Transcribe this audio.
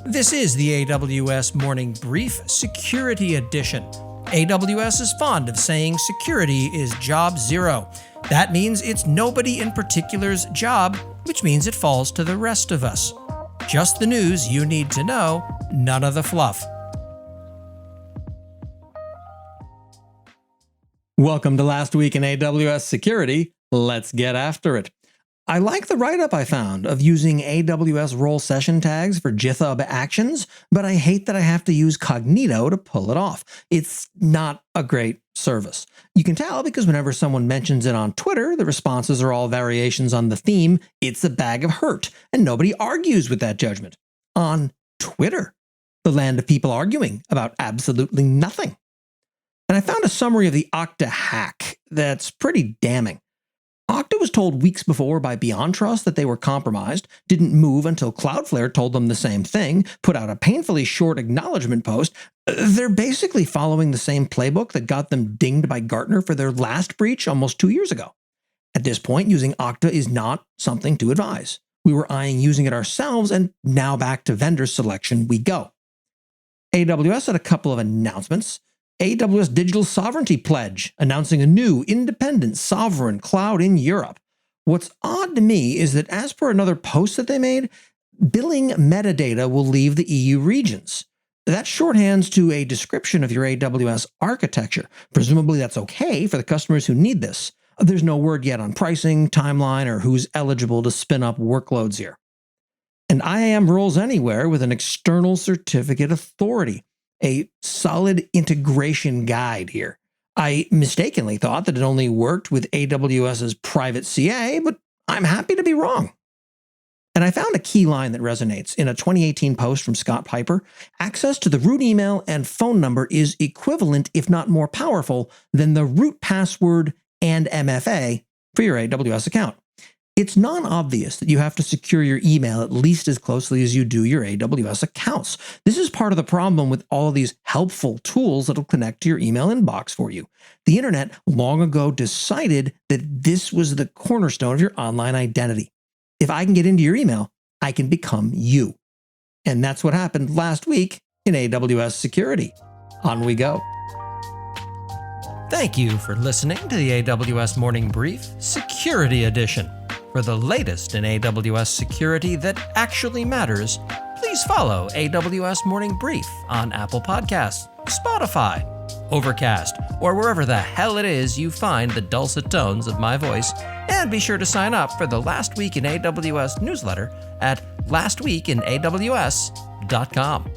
This is the AWS Morning Brief Security Edition. AWS is fond of saying security is job zero. That means it's nobody in particular's job, which means it falls to the rest of us. Just the news you need to know, none of the fluff. Welcome to Last Week in AWS Security. Let's get after it. I like the write-up I found of using AWS role session tags for GitHub Actions, but I hate that I have to use Cognito to pull it off. It's not a great service. You can tell because whenever someone mentions it on Twitter, the responses are all variations on the theme, "It's a bag of hurt," and nobody argues with that judgment. On Twitter, the land of people arguing about absolutely nothing. And I found a summary of the Okta hack that's pretty damning. Okta was told weeks before by BeyondTrust that they were compromised, didn't move until Cloudflare told them the same thing, put out a painfully short acknowledgement post. They're basically following the same playbook that got them dinged by Gartner for their last breach almost 2 years ago. At this point, using Okta is not something to advise. We were eyeing using it ourselves, and now back to vendor selection we go. AWS had a couple of announcements. AWS Digital Sovereignty Pledge, announcing a new independent sovereign cloud in Europe. What's odd to me is that as per another post that they made, billing metadata will leave the EU regions. That shorthands to a description of your AWS architecture. Presumably that's okay for the customers who need this. There's no word yet on pricing, timeline, or who's eligible to spin up workloads here. And IAM Roles Anywhere with an external certificate authority. A solid integration guide here. I mistakenly thought that it only worked with AWS's private CA, but I'm happy to be wrong. And I found a key line that resonates in a 2018 post from Scott Piper. Access to the root email and phone number is equivalent, if not more powerful, than the root password and MFA for your AWS account. It's non-obvious that you have to secure your email at least as closely as you do your AWS accounts. This is part of the problem with all of these helpful tools that'll connect to your email inbox for you. The internet long ago decided that this was the cornerstone of your online identity. If I can get into your email, I can become you. And that's what happened last week in AWS security. On we go. Thank you for listening to the AWS Morning Brief Security Edition. For the latest in AWS security that actually matters, please follow AWS Morning Brief on Apple Podcasts, Spotify, Overcast, or wherever the hell it is you find the dulcet tones of my voice. And be sure to sign up for the Last Week in AWS newsletter at lastweekinaws.com.